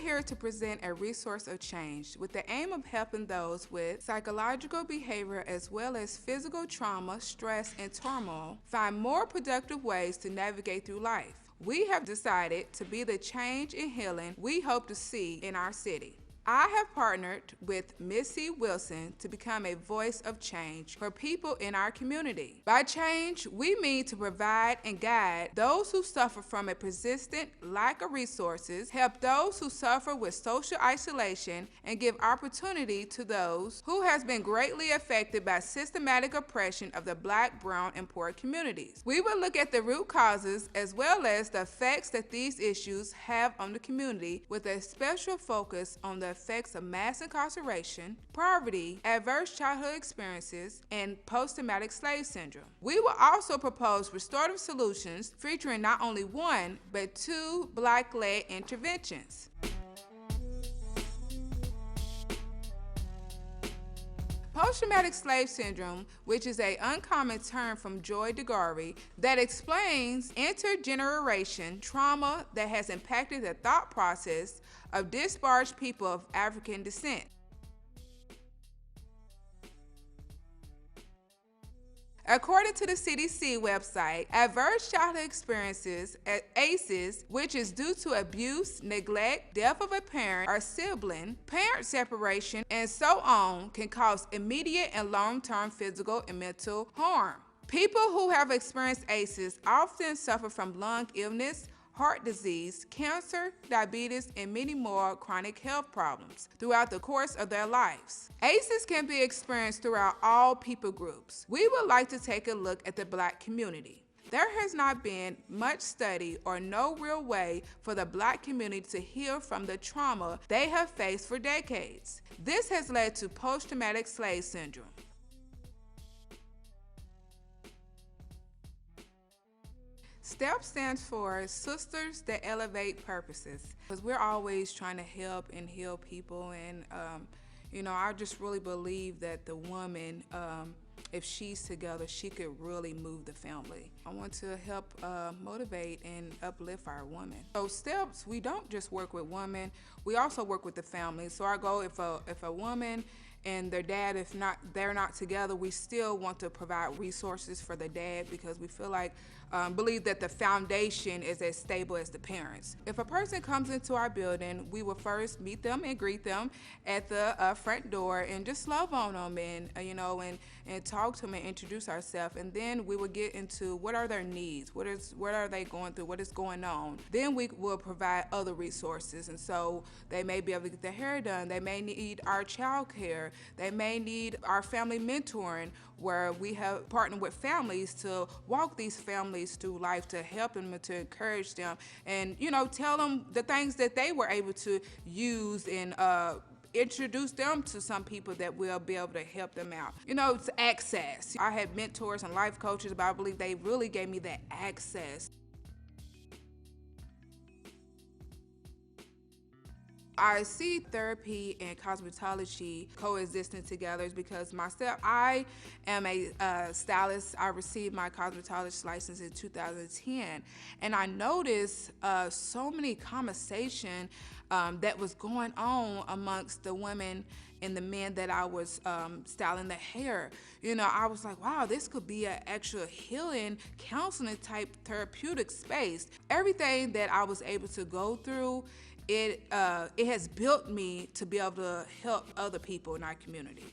here to present a resource of change with the aim of helping those with psychological behavior as well as physical trauma, stress, and turmoil find more productive ways to navigate through life. We have decided to be the change and healing we hope to see in our city. I have partnered with Mitzi to become a voice of change for people in our community. By change, we mean to provide and guide those who suffer from a persistent lack of resources, help those who suffer with social isolation, and give opportunity to those who has been greatly affected by systematic oppression of the Black, brown, and poor communities. We will look at the root causes as well as the effects that these issues have on the community, with a special focus on the effects of mass incarceration, poverty, adverse childhood experiences, and post-traumatic slave syndrome. We will also propose restorative solutions featuring not only one, but two Black-led interventions. Post-traumatic slave syndrome, which is an uncommon term from Joy DeGarvey that explains intergeneration trauma that has impacted the thought process of disparaged people of African descent. According to the CDC website, adverse childhood experiences, ACEs, which is due to abuse, neglect, death of a parent or sibling, parent separation, and so on, can cause immediate and long-term physical and mental harm. People who have experienced ACEs often suffer from lung illness, heart disease, cancer, diabetes, and many more chronic health problems throughout the course of their lives. ACEs can be experienced throughout all people groups. We would like to take a look at the Black community. There has not been much study or no real way for the Black community to heal from the trauma they have faced for decades. This has led to post-traumatic slave syndrome. STEP stands for Sisters That Elevate Purposes, because we're always trying to help and heal people, and I just really believe that the woman, if she's together, she could really move the family. I want to help motivate and uplift our women. So STEPs, we don't just work with women, we also work with the family. So our goal, if a woman and their dad, they're not together, we still want to provide resources for the dad, because we feel like, believe that the foundation is as stable as the parents. If a person comes into our building, we will first meet them and greet them at the front door and just love on them and talk to them and introduce ourselves. And then we will get into what are their needs, what are they going through, what is going on. Then we will provide other resources. And so they may be able to get their hair done, they may need our child care, they may need our family mentoring, where we have partnered with families to walk these families through life, to help them, to encourage them, and tell them the things that they were able to use, and introduce them to some people that will be able to help them out. It's access. I had mentors and life coaches, but I believe they really gave me that access. I see therapy and cosmetology coexisting together because myself, I am a stylist. I received my cosmetologist license in 2010, and I noticed so many conversation that was going on amongst the women and the men that I was styling the hair. I was like, wow, this could be an actual healing, counseling type therapeutic space. Everything that I was able to go through, it has built me to be able to help other people in our community.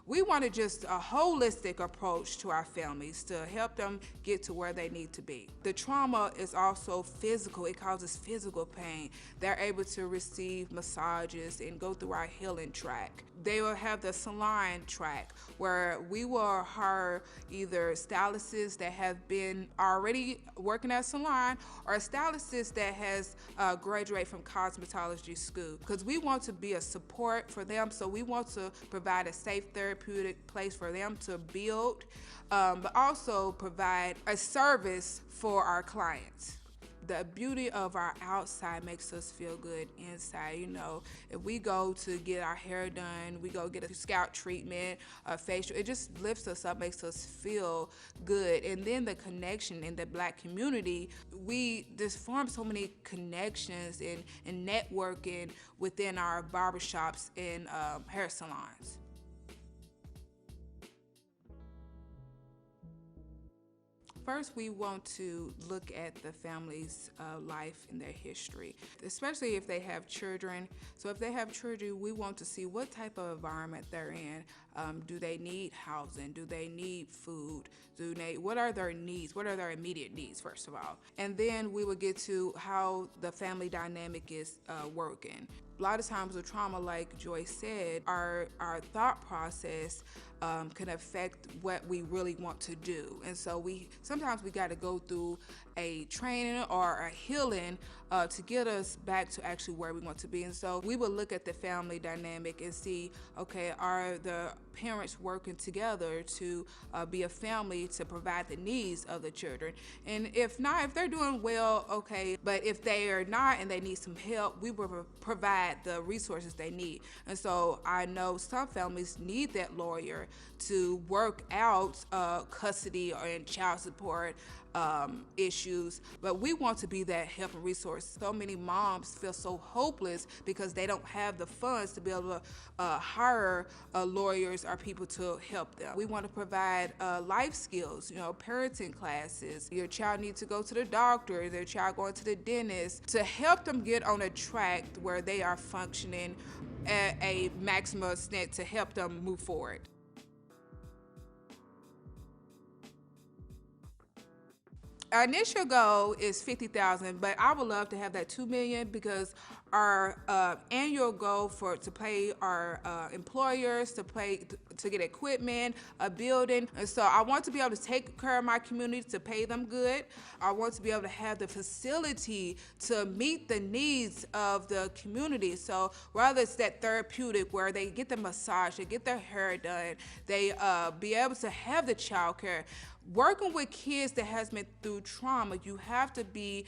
We want just a holistic approach to our families to help them get to where they need to be. The trauma is also physical. It causes physical pain. They're able to receive massages and go through our healing track. They will have the salon track, where we will hire either stylists that have been already working at a salon, or stylists that has graduated from cosmetology school, because we want to be a support for them. So we want to provide a safe therapeutic place for them to build, but also provide a service for our clients. the beauty of our outside makes us feel good inside. You know, if we go to get our hair done, we go get a scalp treatment, a facial, it just lifts us up, makes us feel good. And then the connection in the Black community, we just form so many connections and networking within our barbershops and hair salons. First, we want to look at the family's life and their history, especially if they have children. So if they have children, we want to see what type of environment they're in. Do they need housing? Do they need food? What are their needs? What are their immediate needs, first of all? And then we would get to how the family dynamic is working. A lot of times with trauma, like Joy said, our thought process can affect what we really want to do. And so sometimes we got to go through a training or a healing to get us back to actually where we want to be. And so we would look at the family dynamic and see, okay, are the parents working together to be a family to provide the needs of the children? And if not, if they're doing well, okay, but if they are not and they need some help, we will provide the resources they need. And so I know some families need that lawyer to work out custody and child support issues, but we want to be that help and resource. So many moms feel so hopeless because they don't have the funds to be able to hire lawyers or people to help them. We want to provide life skills, parenting classes. Your child needs to go to the doctor, their child going to the dentist, to help them get on a track where they are functioning at a maximum extent to help them move forward. Our initial goal is $50,000, but I would love to have that $2 million because our annual goal to pay our employers, to get equipment, a building. And so I want to be able to take care of my community, to pay them good. I want to be able to have the facility to meet the needs of the community. So whether it's that therapeutic where they get the massage, they get their hair done, they be able to have the child care. Working with kids that has been through trauma, you have to be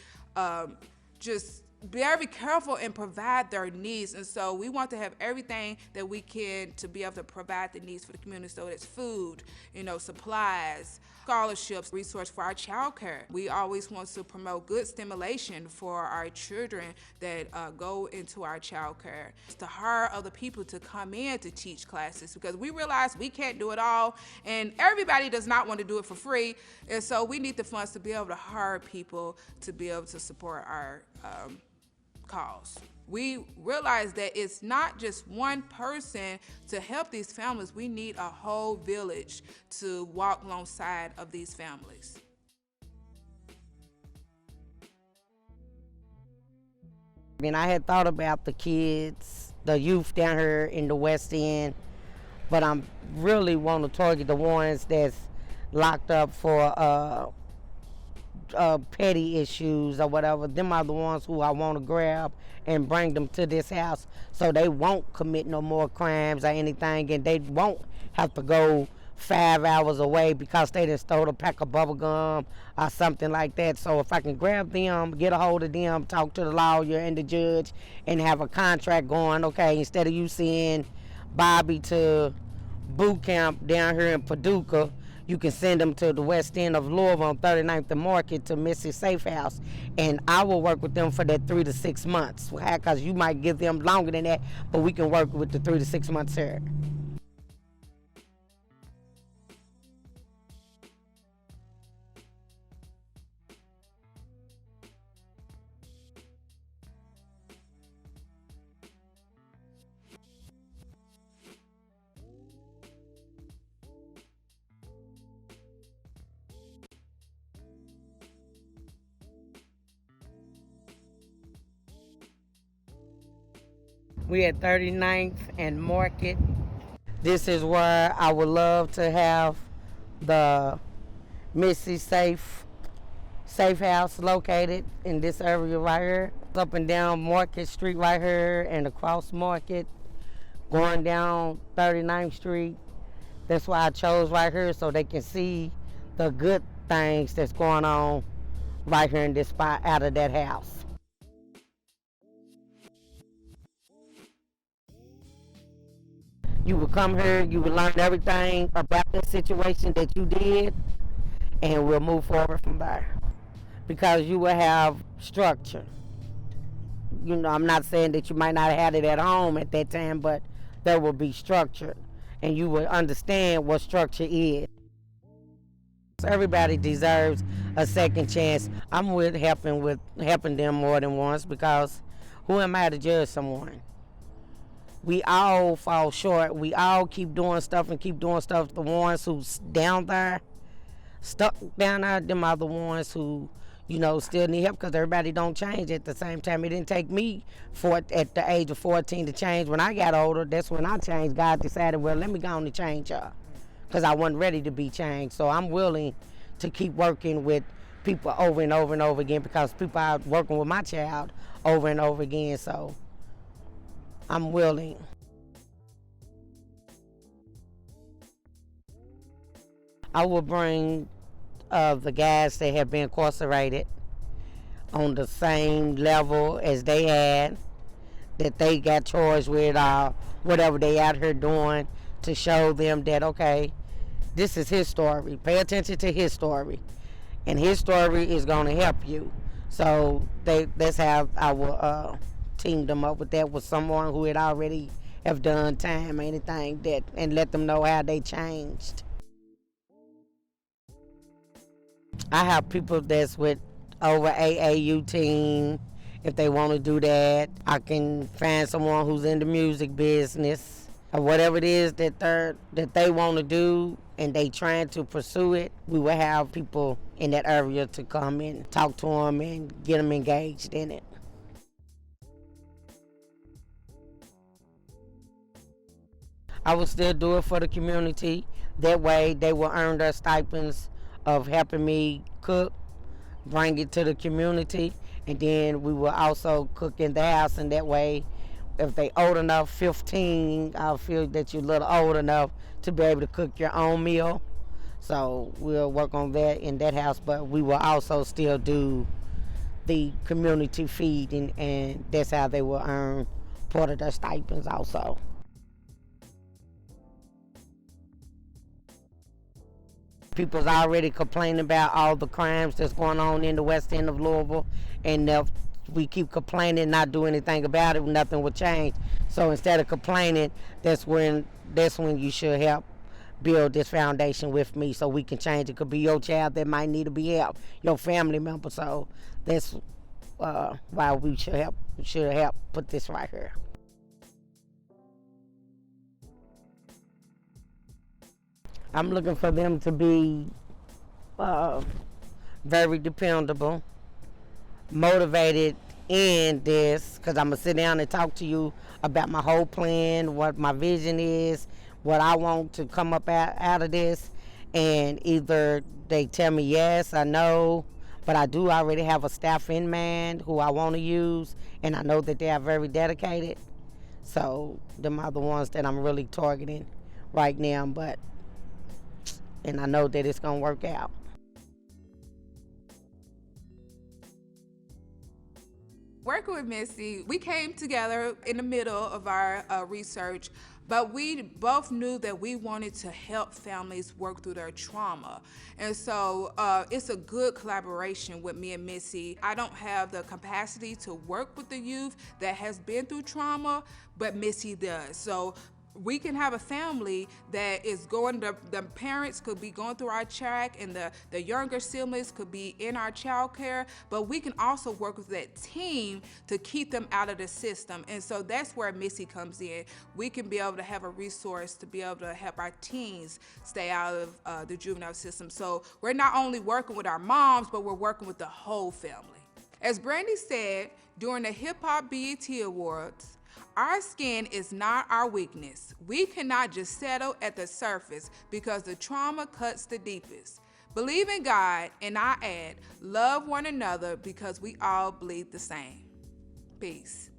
just very careful and provide their needs. And so we want to have everything that we can to be able to provide the needs for the community. So it's food, supplies, scholarships, resource for our child care. We always want to promote good stimulation for our children that go into our child care. To hire other people to come in to teach classes because we realize we can't do it all and everybody does not want to do it for free. And so we need the funds to be able to hire people to be able to support our cause. We realize that it's not just one person to help these families. We need a whole village to walk alongside of these families. I had thought about the kids, the youth down here in the West End, but I really want to target the ones that's locked up for petty issues or whatever. Them are the ones who I want to grab and bring them to this house so they won't commit no more crimes or anything, and they won't have to go 5 hours away because they just stole a pack of bubble gum or something like that. So if I can grab them, get a hold of them, talk to the lawyer and the judge and have a contract going, okay, instead of you seeing Bobby to boot camp down here in Paducah, you can send them to the West End of Louisville on 39th and Market to Mitzi's Safe House. And I will work with them for that 3 to 6 months. Because you might give them longer than that, but we can work with the 3 to 6 months here. We at 39th and Market. This is where I would love to have the Mitzi Safe House located, in this area right here. Up and down Market Street right here and across Market, going down 39th Street. That's why I chose right here so they can see the good things that's going on right here in this spot out of that house. You would come here, you would learn everything about the situation that you did, and we'll move forward from there. Because you will have structure. You know, I'm not saying that you might not have had it at home at that time, but there will be structure, and you will understand what structure is. Everybody deserves a second chance. I'm with helping them more than once, because who am I to judge someone? We all fall short. We all keep doing stuff and keep doing stuff. The ones who's down there, stuck down there, them are the ones who, you know, still need help, because everybody don't change at the same time. It didn't take me at the age of 14 to change. When I got older, that's when I changed. God decided, well, let me go on and change her, because I wasn't ready to be changed. So I'm willing to keep working with people over and over and over again, because people are working with my child over and over again. So I'm willing. I will bring the guys that have been incarcerated on the same level as they had, that they got charged with whatever they out here doing, to show them that, okay, this is his story. Pay attention to his story, and his story is going to help you. So that's how I will team them up with that, with someone who had already have done time or anything, that, and let them know how they changed. I have people that's with over AAU team. If they want to do that, I can find someone who's in the music business, or whatever it is that they want to do, and they trying to pursue it. We will have people in that area to come and talk to them and get them engaged in it. I will still do it for the community. That way they will earn their stipends of helping me cook, bring it to the community, and then we will also cook in the house. And that way, if they old enough, 15, I feel that you're a little old enough to be able to cook your own meal. So we'll work on that in that house, but we will also still do the community feeding, and that's how they will earn part of their stipends also. People's already complaining about all the crimes that's going on in the west end of Louisville, and if we keep complaining and not do anything about it, nothing will change. So instead of complaining, that's when you should help build this foundation with me, so we can change. It could be your child that might need to be helped, your family member. So that's why we should help put this right here. I'm looking for them to be very dependable, motivated in this, because I'm going to sit down and talk to you about my whole plan, what my vision is, what I want to come up out of this, and either they tell me yes or no, but I do already have a staff in mind who I want to use, and I know that they are very dedicated. So them are the ones that I'm really targeting right now, and I know that it's going to work out. Working with Mitzi, we came together in the middle of our research, but we both knew that we wanted to help families work through their trauma. And so it's a good collaboration with me and Mitzi. I don't have the capacity to work with the youth that has been through trauma, but Mitzi does. So we can have a family that is going, the parents could be going through our track, and the younger siblings could be in our child care, but we can also work with that team to keep them out of the system. And so that's where Mitzi comes in. We can be able to have a resource to be able to help our teens stay out of the juvenile system. So we're not only working with our moms, but we're working with the whole family. As Brandy said during the Hip Hop BET Awards, our skin is not our weakness. We cannot just settle at the surface, because the trauma cuts the deepest. Believe in God, and I add, love one another, because we all bleed the same. Peace.